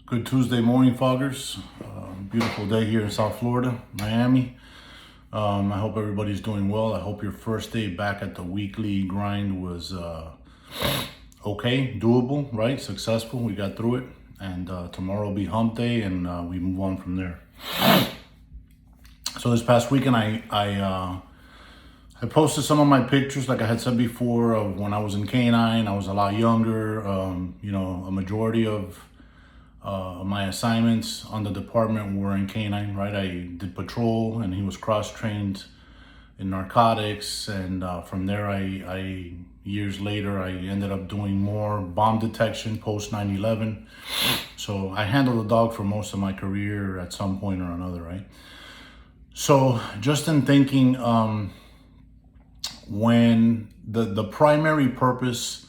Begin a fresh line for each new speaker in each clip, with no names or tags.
Good Tuesday morning, foggers. Beautiful day here in South Florida, Miami. I hope everybody's doing well. I hope your first day back at the weekly grind was okay, doable, right? Successful. We got through it. And tomorrow will be hump day and we move on from there. So this past weekend, I posted some of my pictures, like I had said before, of when I was in K-9. I was a lot younger. A majority of my assignments on the department were in K-9, right? I did patrol, and he was cross-trained in narcotics, and from there, years later, I ended up doing more bomb detection post 9/11. So I handled the dog for most of my career at some point or another, right? So just in thinking, when the primary purpose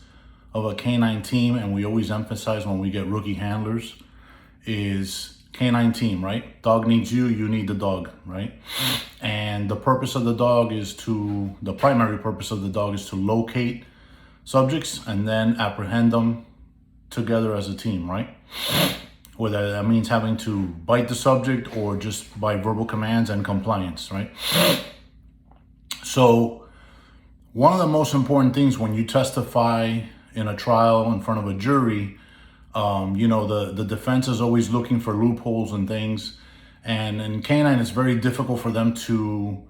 of a K-9 team, and we always emphasize when we get rookie handlers, is K-9 team, right? Dog needs you, you need the dog, right? And the purpose of the dog the primary purpose of the dog is to locate subjects and then apprehend them together as a team, right? Whether that means having to bite the subject or just by verbal commands and compliance, right? So one of the most important things when you testify in a trial in front of a jury, the defense is always looking for loopholes and things. And in K-9, it's very difficult for them to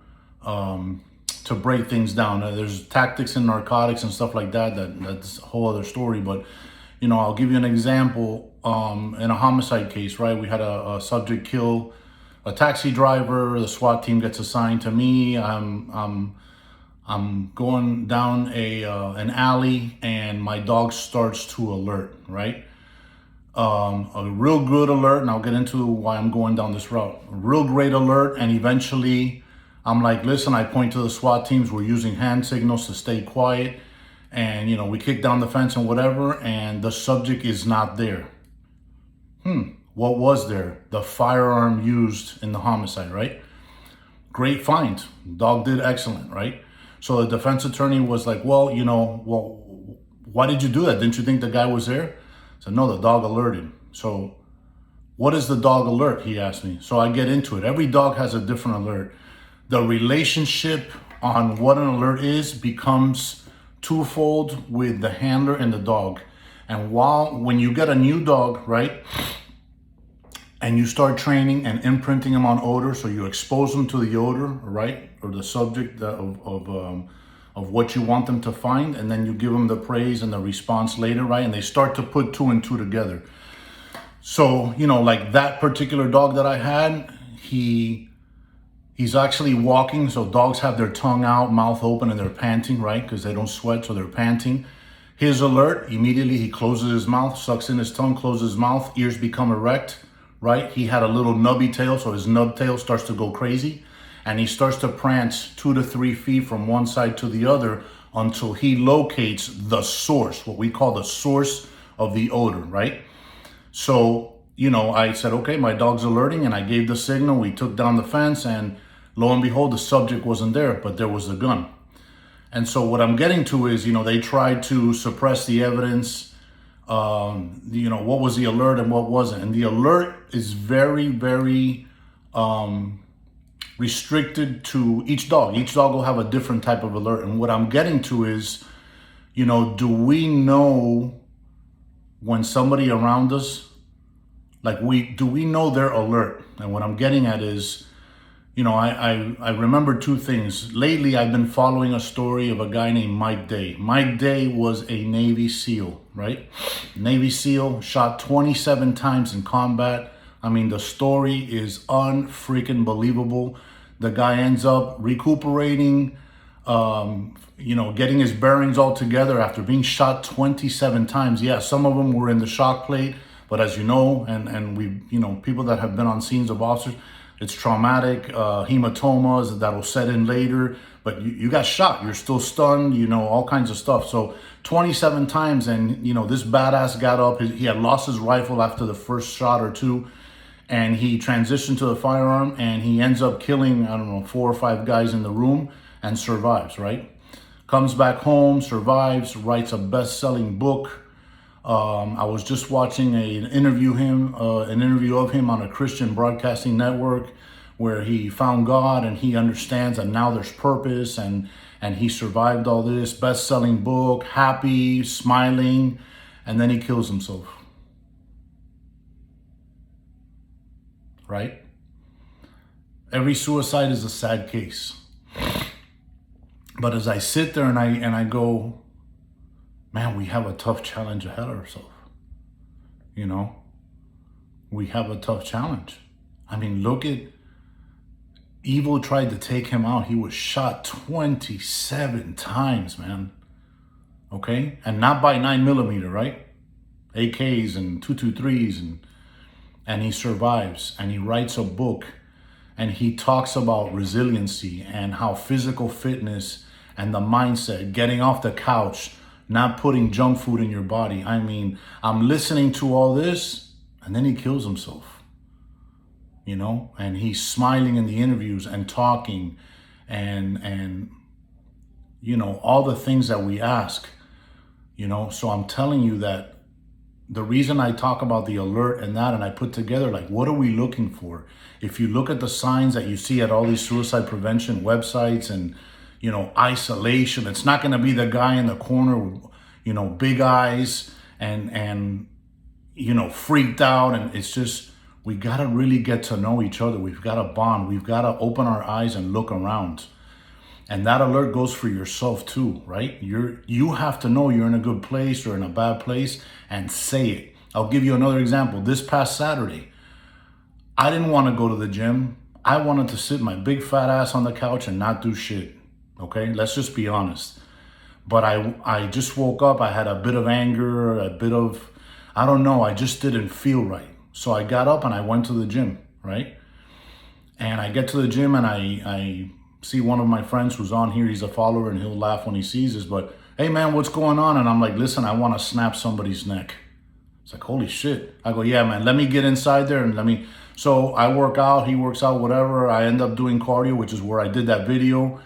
break things down. There's tactics in narcotics and stuff like that's a whole other story. But, I'll give you an example. In a homicide case, right? We had a subject kill a taxi driver. The SWAT team gets assigned to me. I'm going down an alley and my dog starts to alert, right? A real good alert, and I'll get into why I'm going down this route. A real great alert, and eventually I'm like, listen, I point to the SWAT teams, we're using hand signals to stay quiet, and we kick down the fence and whatever, and the subject is not there. What was there? The firearm used in the homicide, right? Great find. Dog did excellent, right? So the defense attorney was like, well, why did you do that? Didn't you think the guy was there? I said, no, the dog alerted. So what is the dog alert? He asked me. So I get into it. Every dog has a different alert. The relationship on what an alert is becomes twofold with the handler and the dog. And when you get a new dog, right, and you start training and imprinting them on odor, so you expose them to the odor, right, or the subject of what you want them to find, and then you give them the praise and the response later, right, and they start to put two and two together. So, like that particular dog that I had, he's actually walking, so dogs have their tongue out, mouth open, and they're panting, right, because they don't sweat, so they're panting. His alert, immediately he closes his mouth, sucks in his tongue, closes his mouth, ears become erect, right? He had a little nubby tail, so his nub tail starts to go crazy, and he starts to prance 2 to 3 feet from one side to the other until he locates the source, what we call the source of the odor, right? So, I said, okay, my dog's alerting, and I gave the signal. We took down the fence, and lo and behold, the subject wasn't there, but there was the gun. And so what I'm getting to is, they tried to suppress the evidence. What was the alert and what wasn't. And the alert is very, very restricted to each dog. Each dog will have a different type of alert. And what I'm getting to is, do we know when somebody around us, do we know their alert? And what I'm getting at is, I remember two things. Lately, I've been following a story of a guy named Mike Day. Mike Day was a Navy SEAL, right? Navy SEAL, shot 27 times in combat. I mean, the story is unfreaking believable. The guy ends up recuperating, getting his bearings all together after being shot 27 times. Yeah, some of them were in the shock plate, but as you know, and we, people that have been on scenes of officers, it's traumatic, hematomas that'll set in later, but you got shot, you're still stunned, all kinds of stuff. So 27 times, and this badass got up, he had lost his rifle after the first shot or two, and he transitioned to the firearm, and he ends up killing, 4 or 5 guys in the room, and survives, right? Comes back home, survives, writes a best-selling book, I was just watching an interview of him on a Christian broadcasting network, where he found God and he understands that now there's purpose, and he survived all this, best-selling book, happy, smiling, and then he kills himself. Right? Every suicide is a sad case. But as I sit there and I go, man, we have a tough challenge ahead of ourselves. You know, we have a tough challenge. I mean, look at, evil tried to take him out. He was shot 27 times, man. Okay? And not by 9mm, right? AKs and 223s, and he survives, and he writes a book, and he talks about resiliency and how physical fitness and the mindset, getting off the couch, not putting junk food in your body. I mean, I'm listening to all this, and then he kills himself, you know, and he's smiling in the interviews and talking and you know, all the things that we ask, you know. So I'm telling you that the reason I talk about the alert and that, and I put together, like, what are we looking for? If you look at the signs that you see at all these suicide prevention websites and, you know, isolation, it's not going to be the guy in the corner with, you know, big eyes and, you know, freaked out. And it's just, we got to really get to know each other. We've got to bond. We've got to open our eyes and look around. And that alert goes for yourself too, right? You have to know you're in a good place or in a bad place and say it. I'll give you another example. This past Saturday, I didn't want to go to the gym. I wanted to sit my big fat ass on the couch and not do shit. Okay, let's just be honest. But I just woke up. I had a bit of anger, a bit of, I don't know, I just didn't feel right. So I got up and I went to the gym, right? And I get to the gym and I see one of my friends who's on here. He's a follower and he'll laugh when he sees this, but hey man, what's going on? And I'm like, listen, I want to snap somebody's neck. It's like, holy shit. I go, yeah, man, let me get inside there and so I work out, he works out, whatever. I end up doing cardio, which is where I did that video.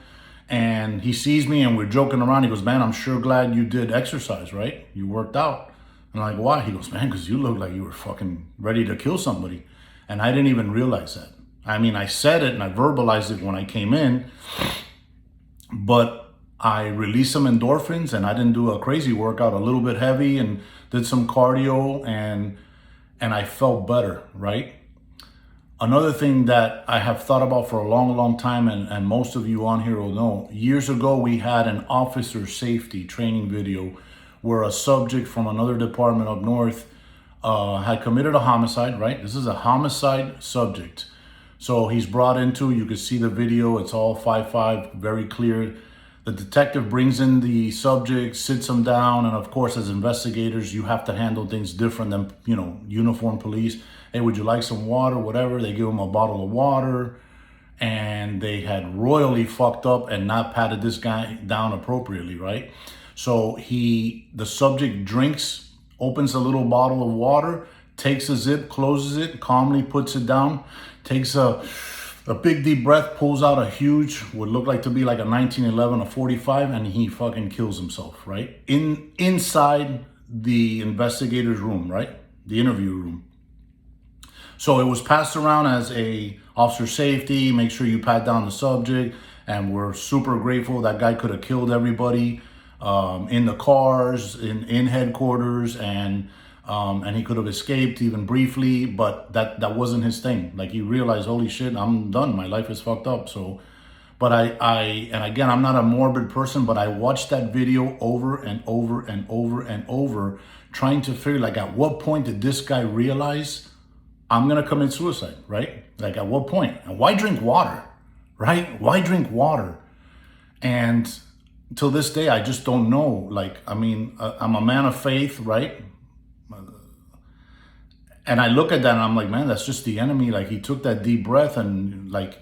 And he sees me and we're joking around. He goes, man, I'm sure glad you did exercise, right? You worked out. And I'm like, why? He goes, man, because you look like you were fucking ready to kill somebody. And I didn't even realize that. I mean, I said it and I verbalized it when I came in, but I released some endorphins and I didn't do a crazy workout, a little bit heavy, and did some cardio and I felt better, right? Another thing that I have thought about for a long, long time, and most of you on here will know, years ago we had an officer safety training video where a subject from another department up north had committed a homicide, right? This is a homicide subject. So he's brought into, you can see the video, it's all 5.5, very clear. The detective brings in the subject, sits him down, and of course, as investigators, you have to handle things different than, you know, uniformed police. Hey, would you like some water, whatever? They give him a bottle of water, and they had royally fucked up and not patted this guy down appropriately, right? So the subject drinks, opens a little bottle of water, takes a zip, closes it, calmly puts it down, takes a big deep breath, pulls out a huge, would look like to be like a 1911, a 45, and he fucking kills himself, right? Inside the investigator's room, right? The interview room. So it was passed around as a officer safety, make sure you pat down the subject, and we're super grateful. That guy could have killed everybody in the cars, in headquarters, and he could have escaped even briefly, but that wasn't his thing. Like, he realized, holy shit, I'm done. My life is fucked up. So, but and again, I'm not a morbid person, but I watched that video over and over and over and over, trying to figure, like, at what point did this guy realize I'm going to commit suicide, right? Like, at what point? And why drink water, right? Why drink water? And till this day, I just don't know. Like, I mean, I'm a man of faith, right? And I look at that and I'm like, man, that's just the enemy. Like, he took that deep breath and, like,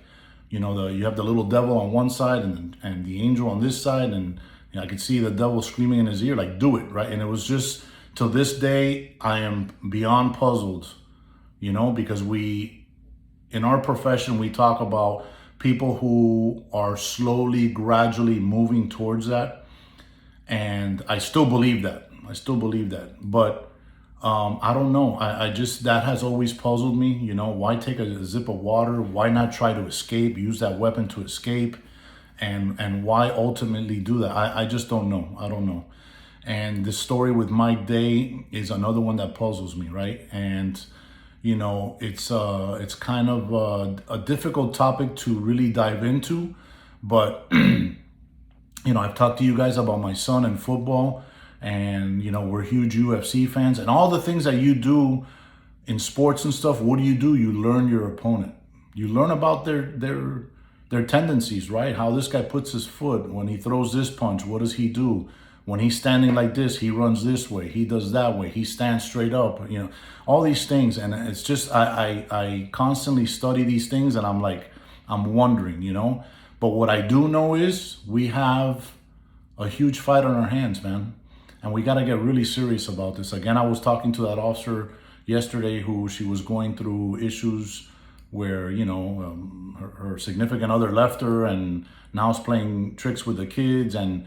you know, you have the little devil on one side and the angel on this side. And you know, I could see the devil screaming in his ear, like, do it, right? And it was just, till this day, I am beyond puzzled, you know, because in our profession, we talk about people who are slowly, gradually moving towards that. And I still believe that. But I don't know. I just, that has always puzzled me. You know, why take a sip of water? Why not try to escape, use that weapon to escape? And why ultimately do that? I just don't know. I don't know. And the story with Mike Day is another one that puzzles me, right? And you know, it's kind of a difficult topic to really dive into, but you know, I've talked to you guys about my son and football, and you know, we're huge UFC fans, and all the things that you do in sports and stuff. What do? You learn your opponent. You learn about their tendencies, right? How this guy puts his foot when he throws this punch. What does he do? When he's standing like this, he runs this way. He does that way. He stands straight up. You know, all these things, and it's just I constantly study these things, and I'm like, I'm wondering, you know. But what I do know is we have a huge fight on our hands, man. And we got to get really serious about this. Again, I was talking to that officer yesterday who she was going through issues where, you know, her significant other left her and now is playing tricks with the kids. And,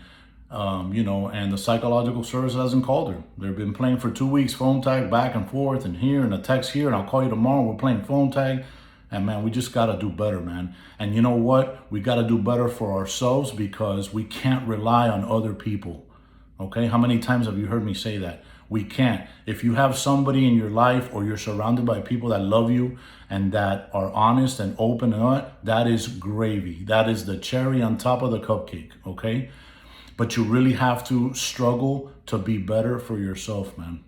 you know, and the psychological service hasn't called her. They've been playing for 2 weeks, phone tag back and forth and here and a text here and I'll call you tomorrow. We're playing phone tag. And man, we just got to do better, man. And you know what? We got to do better for ourselves because we can't rely on other people. Okay? How many times have you heard me say that? We can't. If you have somebody in your life or you're surrounded by people that love you and that are honest and open and all that is gravy. That is the cherry on top of the cupcake. Okay? But you really have to struggle to be better for yourself, man.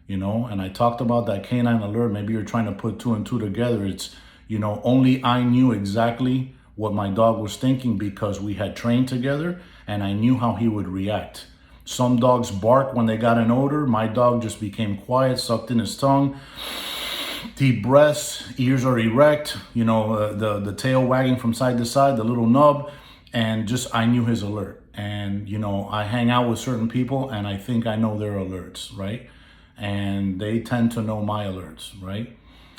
You know, and I talked about that canine alert. Maybe you're trying to put two and two together. It's, you know, only I knew exactly what my dog was thinking because we had trained together and I knew how he would react. Some dogs bark when they got an odor. My dog just became quiet, sucked in his tongue, deep breaths, ears are erect, you know, the tail wagging from side to side, the little nub, and just I knew his alert. And, you know, I hang out with certain people and I think I know their alerts, right? And they tend to know my alerts, right?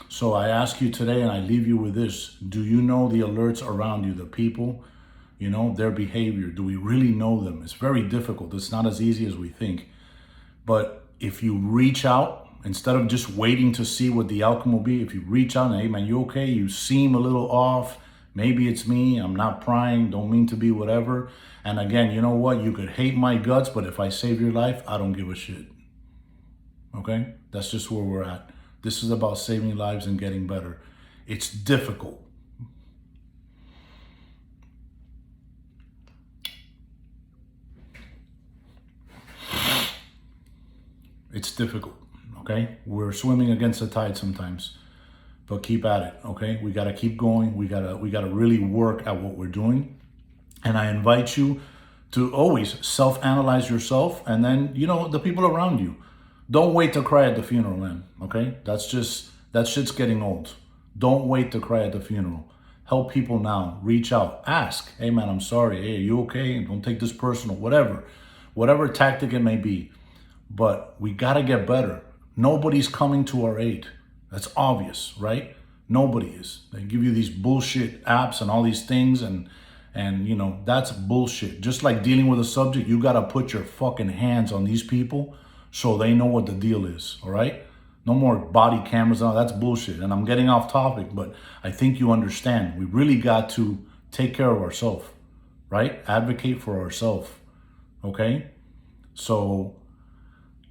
So I ask you today, and I leave you with this. Do you know the alerts around you, the people, you know, their behavior? Do we really know them? It's very difficult. It's not as easy as we think. But if you reach out, instead of just waiting to see what the outcome will be, if you reach out and, hey man, you okay? You seem a little off. Maybe it's me. I'm not prying. Don't mean to be whatever. And again, you know what? You could hate my guts, but if I save your life, I don't give a shit. Okay? That's just where we're at. This is about saving lives and getting better. It's difficult. It's difficult, okay? We're swimming against the tide sometimes, but keep at it, okay? We gotta keep going. We gotta really work at what we're doing. And I invite you to always self-analyze yourself and then, you know, the people around you. Don't wait to cry at the funeral, man, okay? That shit's getting old. Don't wait to cry at the funeral. Help people now. Reach out. Ask. Hey, man, I'm sorry. Hey, are you okay? Don't take this personal. Whatever tactic it may be. But we got to get better. Nobody's coming to our aid. That's obvious, right? Nobody is. They give you these bullshit apps and all these things and you know, that's bullshit. Just like dealing with a subject, you got to put your fucking hands on these people so they know what the deal is, all right? No more body cameras. No, that's bullshit. And I'm getting off topic, but I think you understand. We really got to take care of ourselves, right? Advocate for ourselves, okay? So,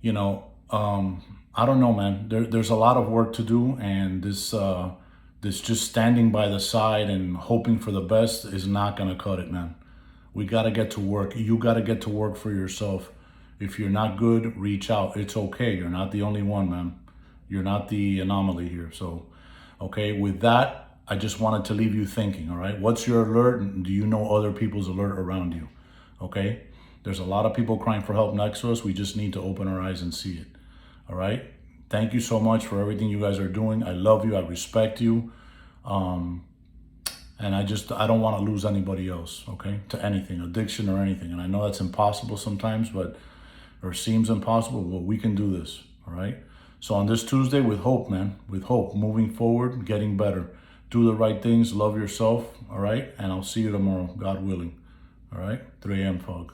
you know, I don't know, man. There's a lot of work to do, and this just standing by the side and hoping for the best is not gonna cut it, man. We gotta get to work. You gotta get to work for yourself. If you're not good, reach out. It's okay. You're not the only one, man. You're not the anomaly here. So, okay, with that, I just wanted to leave you thinking, all right? What's your alert? And do you know other people's alert around you? Okay? There's a lot of people crying for help next to us. We just need to open our eyes and see it, all right? Thank you so much for everything you guys are doing. I love you. I respect you. And I don't want to lose anybody else, okay? To anything, addiction or anything. And I know that's impossible sometimes, or seems impossible, but we can do this, all right? So on this Tuesday, with hope, man, with hope, moving forward, getting better. Do the right things, love yourself, all right? And I'll see you tomorrow, God willing, all right? 3 a.m. fog.